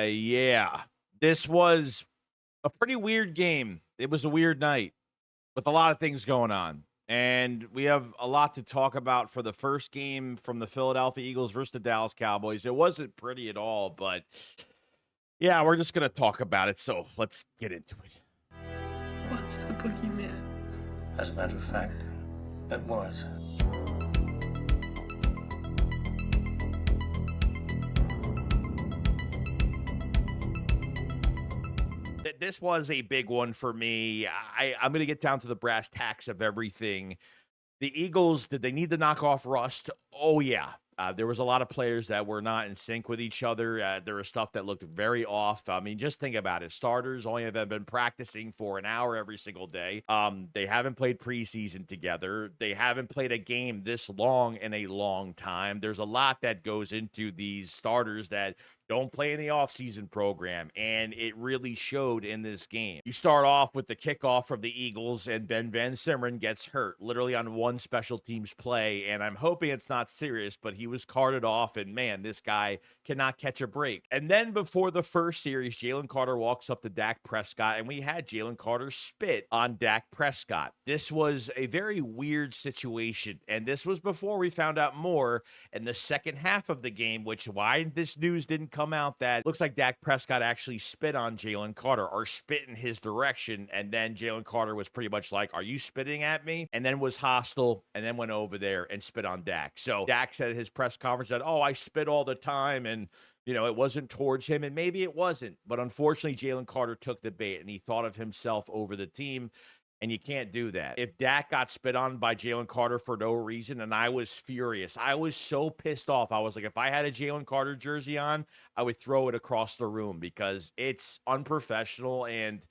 Yeah. This was a pretty weird game. It was a weird night with a lot of things going on. And we have a lot to talk about for the first game from the Philadelphia Eagles versus the Dallas Cowboys. It wasn't pretty at all, but yeah, we're just going to talk about it. So let's get into it. What's the boogeyman? As a matter of fact, it was. This was a big one for me. I'm going to get down to the brass tacks of everything. The Eagles, did they need to knock off rust? Oh, yeah. There was a lot of players that were not in sync with each other. There was stuff that looked very off. I mean, just think about it. Starters only have been practicing for an hour every single day. They haven't played preseason together. They haven't played a game this long in a long time. There's a lot that goes into these starters that don't play in the offseason program, and it really showed in this game. You start off with the kickoff from the Eagles, and Ben Van Simmeren gets hurt literally on one special teams play, and I'm hoping it's not serious, but he was carted off, and man, this guy cannot catch a break. And then before the first series, Jalen Carter walks up to Dak Prescott, and we had Jalen Carter spit on Dak Prescott. This was a very weird situation, and this was before we found out more in the second half of the game, which why this news didn't come out that looks like Dak Prescott actually spit on Jalen Carter or spit in his direction. And then Jalen Carter was pretty much like, are you spitting at me? And then was hostile and then went over there and spit on Dak. So Dak said at his press conference that, oh, I spit all the time. And it wasn't towards him, and maybe it wasn't. But unfortunately, Jalen Carter took the bait, and he thought of himself over the team. And you can't do that. If Dak got spit on by Jalen Carter for no reason, and I was furious. I was so pissed off. I was like, if I had a Jalen Carter jersey on, I would throw it across the room because it's unprofessional, and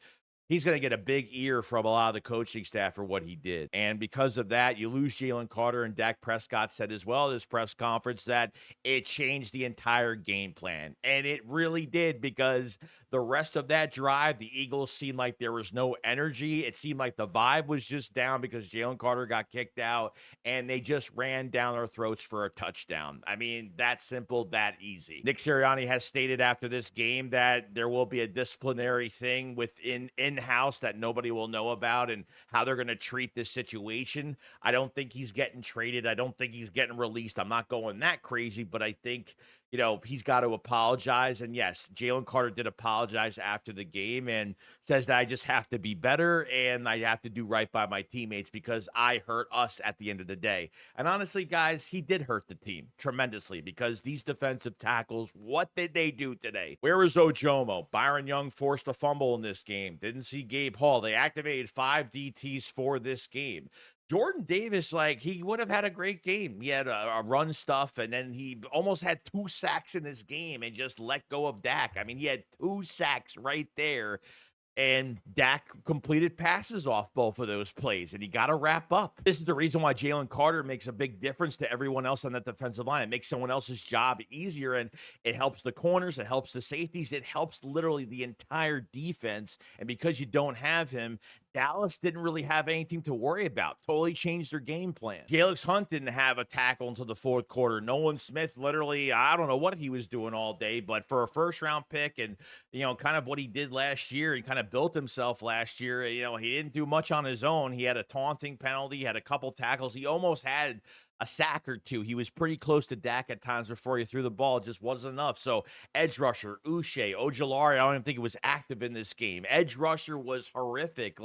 he's going to get a big ear from a lot of the coaching staff for what he did. And because of that, you lose Jalen Carter, and Dak Prescott said as well at his press conference that it changed the entire game plan. And it really did, because the rest of that drive, the Eagles seemed like there was no energy. It seemed like the vibe was just down because Jalen Carter got kicked out, and they just ran down our throats for a touchdown. I mean, that simple, that easy. Nick Sirianni has stated after this game that there will be a disciplinary thing within in-house that nobody will know about and how they're going to treat this situation. I don't think he's getting traded. I don't think he's getting released. I'm not going that crazy, but I think he's got to apologize. And yes, Jalen Carter did apologize after the game and says that I just have to be better and I have to do right by my teammates because I hurt us at the end of the day. And honestly, guys, he did hurt the team tremendously because these defensive tackles, what did they do today? Where was Ojomo? Byron Young forced a fumble in this game. Didn't see Gabe Hall. They activated 5 DTs for this game. Jordan Davis, he would have had a great game. He had a run stuff, and then he almost had 2 sacks in this game and just let go of Dak. I mean, he had 2 sacks right there, and Dak completed passes off both of those plays, and he got to wrap up. This is the reason why Jalen Carter makes a big difference to everyone else on that defensive line. It makes someone else's job easier, and it helps the corners, it helps the safeties, it helps literally the entire defense. And because you don't have him, Dallas didn't really have anything to worry about. Totally changed their game plan. Jalix Hunt didn't have a tackle until the fourth quarter. Nolan Smith, literally, I don't know what he was doing all day, but for a first-round pick and, kind of what he did last year, he kind of built himself last year. He didn't do much on his own. He had a taunting penalty, he had a couple tackles. He almost had a sack or two. He was pretty close to Dak at times before he threw the ball. It just wasn't enough. So edge rusher, Uche, Ojulari, I don't even think he was active in this game. Edge rusher was horrific.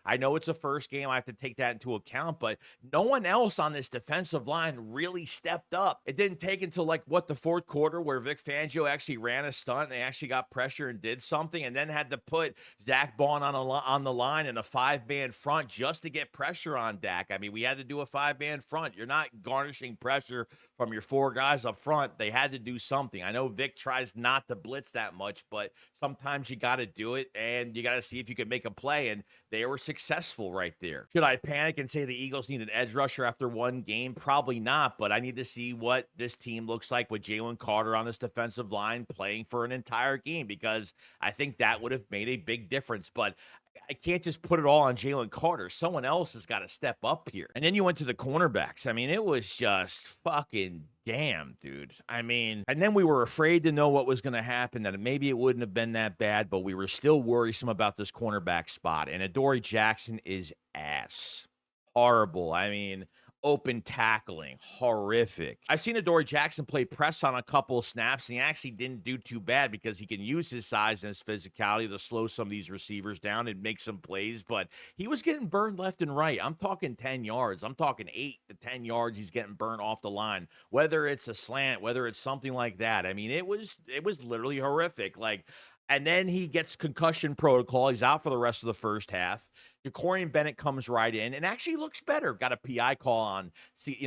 I know it's a first game. I have to take that into account, but no one else on this defensive line really stepped up. It didn't take until the fourth quarter where Vic Fangio actually ran a stunt and they actually got pressure and did something and then had to put Zach Bond on the line in a 5-man front just to get pressure on Dak. I mean, we had to do a 5-man front. You're not garnishing pressure from your 4 guys up front. They had to do something. I know Vic tries not to blitz that much, but sometimes you got to do it and you got to see if you can make a play, and they were successful right there. Should I panic and say the Eagles need an edge rusher after one game? Probably not, but I need to see what this team looks like with Jalen Carter on this defensive line playing for an entire game, because I think that would have made a big difference. But I can't just put it all on Jalen Carter. Someone else has got to step up here. And then you went to the cornerbacks. I mean, it was just fucking damn, dude. I mean, and then we were afraid to know what was going to happen, that maybe it wouldn't have been that bad, but we were still worrisome about this cornerback spot. And Adoree Jackson is ass. Horrible. I mean, open tackling, horrific. I've seen Adoree Jackson play press on a couple of snaps, and he actually didn't do too bad because he can use his size and his physicality to slow some of these receivers down and make some plays, but he was getting burned left and right. I'm talking 10 yards. I'm talking 8 to 10 yards he's getting burned off the line, whether it's a slant, whether it's something like that. I mean, it was literally horrific. Like, and then he gets concussion protocol. He's out for the rest of the first half. Jacorian Bennett comes right in and actually looks better. Got a PI call on,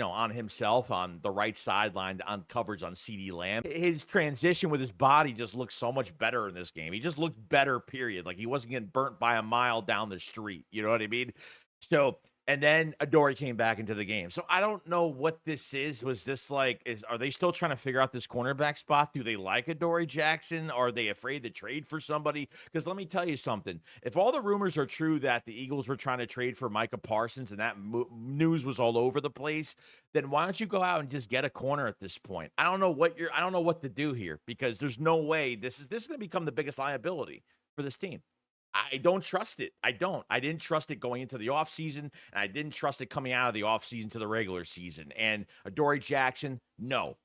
on himself on the right sideline on coverage on CeeDee Lamb. His transition with his body just looks so much better in this game. He just looked better, period. Like he wasn't getting burnt by a mile down the street. You know what I mean? So, and then Adoree came back into the game. So I don't know what this is. Was this like, are they still trying to figure out this cornerback spot? Do they like Adoree Jackson? Are they afraid to trade for somebody? Because let me tell you something. If all the rumors are true that the Eagles were trying to trade for Micah Parsons and that news was all over the place, then why don't you go out and just get a corner at this point? I don't know what to do here, because there's no way this is going to become the biggest liability for this team. I don't trust it. I don't. I didn't trust it going into the offseason, and I didn't trust it coming out of the offseason to the regular season. And Adoree Jackson, no.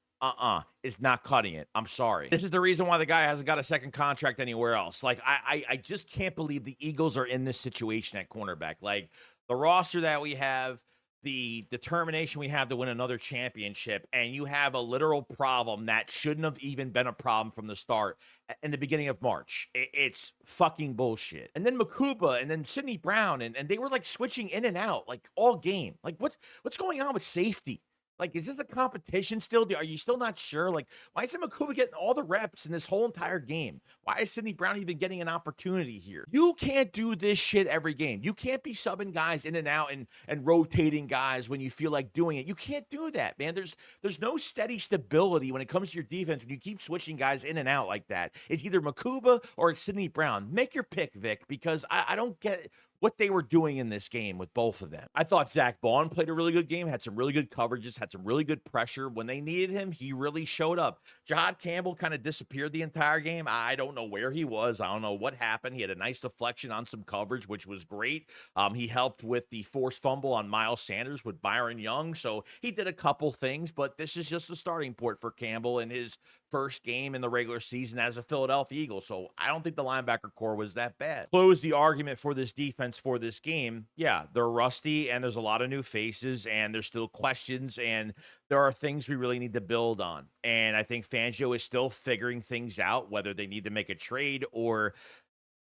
Is not cutting it. I'm sorry. This is the reason why the guy hasn't got a second contract anywhere else. Like, I just can't believe the Eagles are in this situation at cornerback. Like, the roster that we have, the determination we have to win another championship, and you have a literal problem that shouldn't have even been a problem from the start in the beginning of March. It's fucking bullshit. And then Makuba and then Sidney Brown, and they were like switching in and out like all game. Like what's going on with safety? Like, is this a competition still? Are you still not sure? Like, why isn't Makuba getting all the reps in this whole entire game? Why is Sidney Brown even getting an opportunity here? You can't do this shit every game. You can't be subbing guys in and out and rotating guys when you feel like doing it. You can't do that, man. There's no steady stability when it comes to your defense when you keep switching guys in and out like that. It's either Makuba or it's Sidney Brown. Make your pick, Vic, because I don't get what they were doing in this game with both of them. I thought Zach Bond played a really good game, had some really good coverages, had some really good pressure. When they needed him, he really showed up. Jahad Campbell kind of disappeared the entire game. I don't know where he was. I don't know what happened. He had a nice deflection on some coverage, which was great. He helped with the forced fumble on Miles Sanders with Byron Young. So he did a couple things, but this is just the starting point for Campbell in his first game in the regular season as a Philadelphia Eagle. So I don't think the linebacker core was that bad. Close the argument for this defense for this game. Yeah, they're rusty and there's a lot of new faces and there's still questions and there are things we really need to build on. And I think Fangio is still figuring things out, whether they need to make a trade or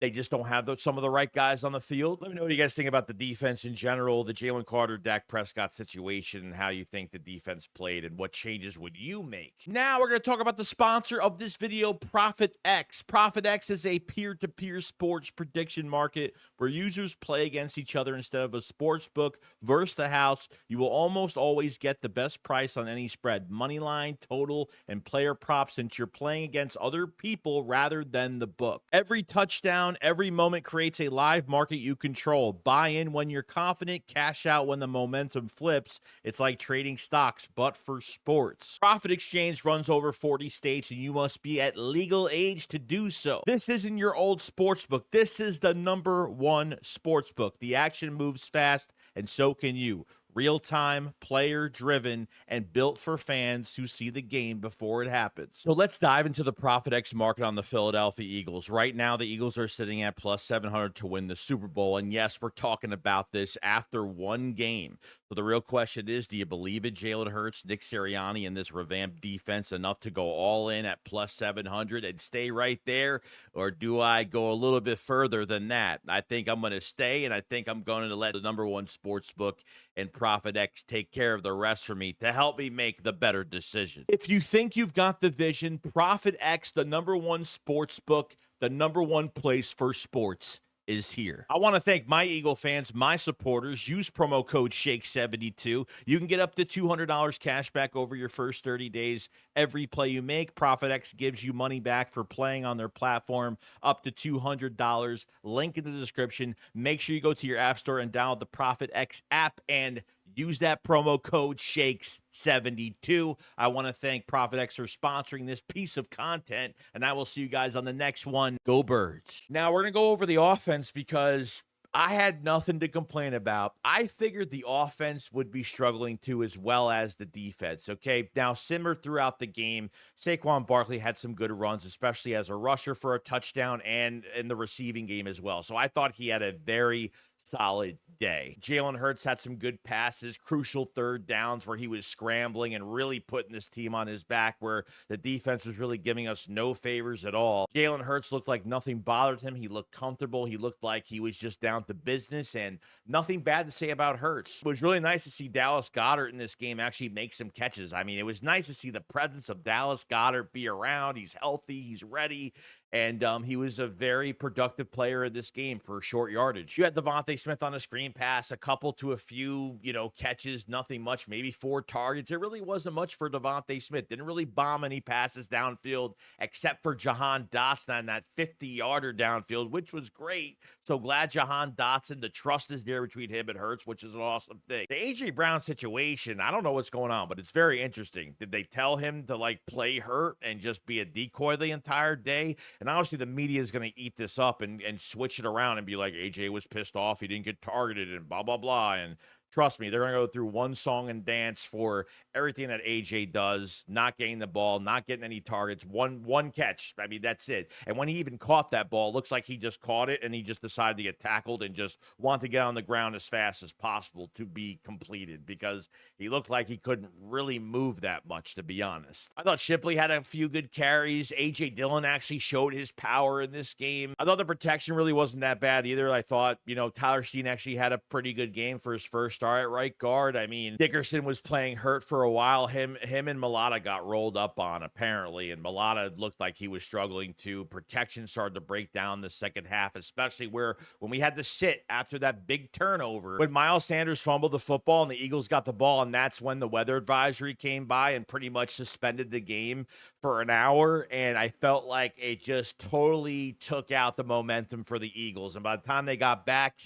they just don't have some of the right guys on the field. Let me know what you guys think about the defense in general, the Jalen Carter, Dak Prescott situation, and how you think the defense played, and what changes would you make? Now we're going to talk about the sponsor of this video, ProfitX. ProfitX is a peer-to-peer sports prediction market where users play against each other instead of a sports book versus the house. You will almost always get the best price on any spread, money line, total, and player props, since you're playing against other people rather than the book. Every touchdown, every moment creates a live market you control. Buy in when you're confident, cash out when the momentum flips. It's like trading stocks, but for sports. Profit Exchange runs over 40 states, and you must be at legal age to do so. This isn't your old sports book. This is the #1 sports book. The action moves fast, and so can you. Real-time, player-driven, and built for fans who see the game before it happens. So let's dive into the ProfitX market on the Philadelphia Eagles. Right now, the Eagles are sitting at plus 700 to win the Super Bowl. And yes, we're talking about this after one game. So the real question is, do you believe in Jalen Hurts, Nick Sirianni, and this revamped defense enough to go all in at plus 700 and stay right there? Or do I go a little bit further than that? I think I'm going to stay, and I think I'm going to let the #1 sports book and ProfitX take care of the rest for me to help me make the better decision. If you think you've got the vision, ProfitX, the #1 sports book, the #1 place for sports, is here. I want to thank my Eagle fans, my supporters. Use promo code SHAKE72. You can get up to $200 cash back over your first 30 days. Every play you make, ProfitX gives you money back for playing on their platform, up to $200. Link in the description. Make sure you go to your app store and download the ProfitX app and use that promo code SHAKES72. I want to thank ProfitX for sponsoring this piece of content, and I will see you guys on the next one. Go Birds. Now, we're going to go over the offense because I had nothing to complain about. I figured the offense would be struggling too, as well as the defense. Okay, now simmer throughout the game. Saquon Barkley had some good runs, especially as a rusher for a touchdown and in the receiving game as well. So I thought he had a very solid day. Jalen Hurts had some good passes, crucial third downs where he was scrambling and really putting this team on his back, where the defense was really giving us no favors at all. Jalen Hurts looked like nothing bothered him. He looked comfortable. He looked like he was just down to business, and nothing bad to say about Hurts. It was really nice to see Dallas Goedert in this game actually make some catches. I mean, it was nice to see the presence of Dallas Goedert be around. He's healthy. He's ready. And he was a very productive player in this game for short yardage. You had Devontae Smith on a screen pass, a couple to a few, catches, nothing much, maybe 4 targets. It really wasn't much for Devontae Smith. Didn't really bomb any passes downfield, except for Jahan Dotson on that 50-yarder downfield, which was great. So glad Jahan Dotson, the trust is there between him and Hurts, which is an awesome thing. The A.J. Brown situation, I don't know what's going on, but it's very interesting. Did they tell him to, play hurt and just be a decoy the entire day? And obviously the media is going to eat this up and switch it around and be like, AJ was pissed off. He didn't get targeted and blah, blah, blah. And trust me, they're going to go through one song and dance for everything that AJ does, not getting the ball, not getting any targets, one catch. I mean, that's it. And when he even caught that ball, it looks like he just caught it and he just decided to get tackled and just want to get on the ground as fast as possible to be completed, because he looked like he couldn't really move that much, to be honest. I thought Shipley had a few good carries. A.J. Dillon actually showed his power in this game. I thought the protection really wasn't that bad either. I thought, Tyler Steen actually had a pretty good game for his first start at right guard. I mean, Dickerson was playing hurt for a while. Him and Mulata got rolled up on, apparently, and Mulata looked like he was struggling too. Protection started to break down the second half, especially when we had to sit after that big turnover. When Miles Sanders fumbled the football and the Eagles got the ball, and that's when the weather advisory came by and pretty much suspended the game for an hour, and I felt like it just totally took out the momentum for the Eagles. And by the time they got back,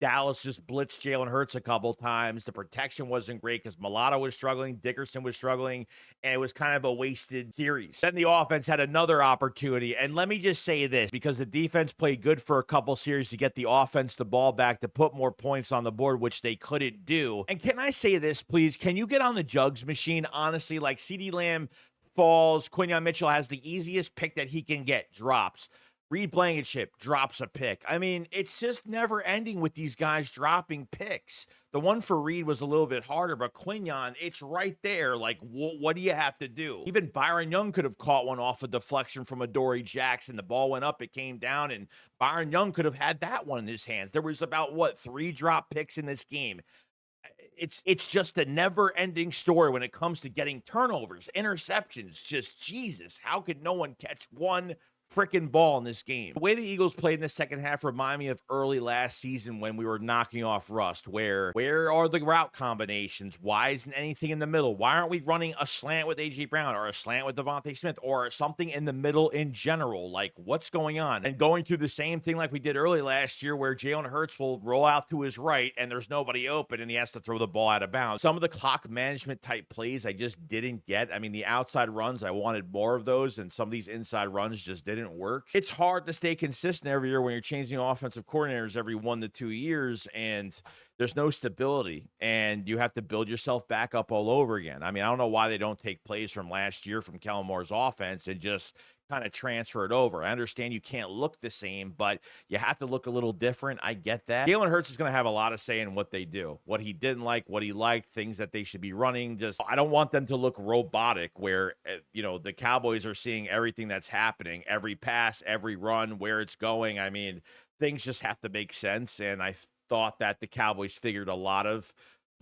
Dallas just blitzed Jalen Hurts a couple times. The protection wasn't great because Mulata was struggling, Dickerson was struggling, and it was kind of a wasted series. Then the offense had another opportunity, and let me just say this, because the defense played good for a couple series to get the offense the ball back to put more points on the board, which they couldn't do. And can I say this, please? Can you get on the jugs machine? Honestly, like CeeDee Lamb falls, Quinyon Mitchell has the easiest pick that he can get, drops. Reed Blankenship drops a pick. I mean, it's just never ending with these guys dropping picks. The one for Reed was a little bit harder, but Quinyon, it's right there. Like, what do you have to do? Even Byron Young could have caught one off a deflection from Adoree Jackson. The ball went up, it came down, and Byron Young could have had that one in his hands. There was about, 3 drop picks in this game. It's just a never-ending story when it comes to getting turnovers, interceptions. Just, Jesus, how could no one catch one freaking ball in this game? The way the Eagles played in the second half remind me of early last season when we were knocking off rust, where are the route combinations? Why isn't anything in the middle? Why aren't we running a slant with A.J. Brown or a slant with Devontae Smith or something in the middle in general? Like, what's going on? And going through the same thing like we did early last year, where Jalen Hurts will roll out to his right and there's nobody open and he has to throw the ball out of bounds. Some of the clock management type plays I just didn't get. I mean, the outside runs, I wanted more of those, and some of these inside runs just didn't work. It's hard to stay consistent every year when you're changing offensive coordinators every 1 to 2 years, and there's no stability, and you have to build yourself back up all over again. I mean, I don't know why they don't take plays from last year from Kellen Moore's offense and just kind of transfer it over. I understand you can't look the same, but you have to look a little different. I get that. Jalen Hurts is going to have a lot of say in what they do, what he didn't like, what he liked, things that they should be running. Just, I don't want them to look robotic where, the Cowboys are seeing everything that's happening, every pass, every run, where it's going. I mean, things just have to make sense. And I thought that the Cowboys figured a lot of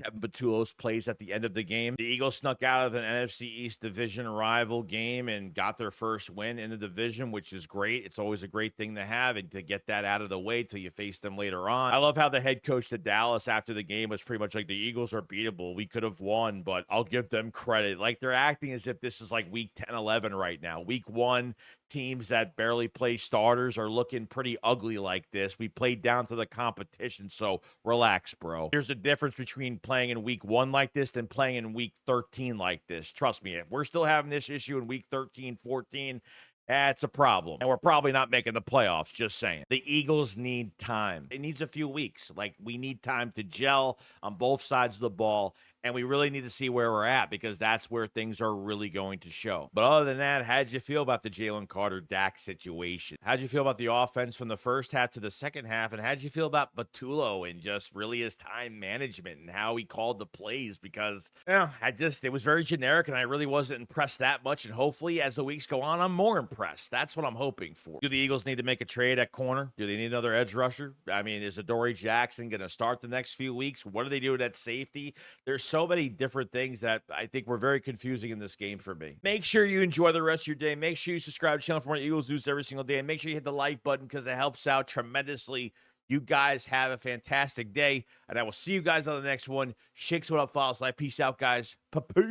Kevin PATULLO's plays at the end of the game. The Eagles snuck out of an NFC East division rival game and got their first win in the division, which is great. It's always a great thing to have and to get that out of the way till you face them later on. I love how the head coach to Dallas after the game was pretty much like, the Eagles are beatable. We could have won, but I'll give them credit. Like, they're acting as if this is like week 10, 11 right now. Week 1, teams that barely play starters are looking pretty ugly like this. We played down to the competition, so relax, bro. Here's the difference between playing in week 1 like this than playing in week 13 like this. Trust me, if we're still having this issue in week 13, 14, that's a problem. And we're probably not making the playoffs, just saying. The Eagles need time. It needs a few weeks. Like, we need time to gel on both sides of the ball. And we really need to see where we're at, because that's where things are really going to show. But other than that, how'd you feel about the Jalen Carter-Dak situation? How'd you feel about the offense from the first half to the second half? And how'd you feel about PATULLO and just really his time management and how he called the plays? Because, it was very generic, and I really wasn't impressed that much. And hopefully, as the weeks go on, I'm more impressed. That's what I'm hoping for. Do the Eagles need to make a trade at corner? Do they need another edge rusher? I mean, is Adoree Jackson going to start the next few weeks? What do they do at safety? There's so many different things that I think were very confusing in this game for me. Make sure you enjoy the rest of your day. Make sure you subscribe to the channel for more Eagles news every single day. And make sure you hit the like button, because it helps out tremendously. You guys have a fantastic day, and I will see you guys on the next one. Shakes, what up, Files Life. Peace out, guys. Peace.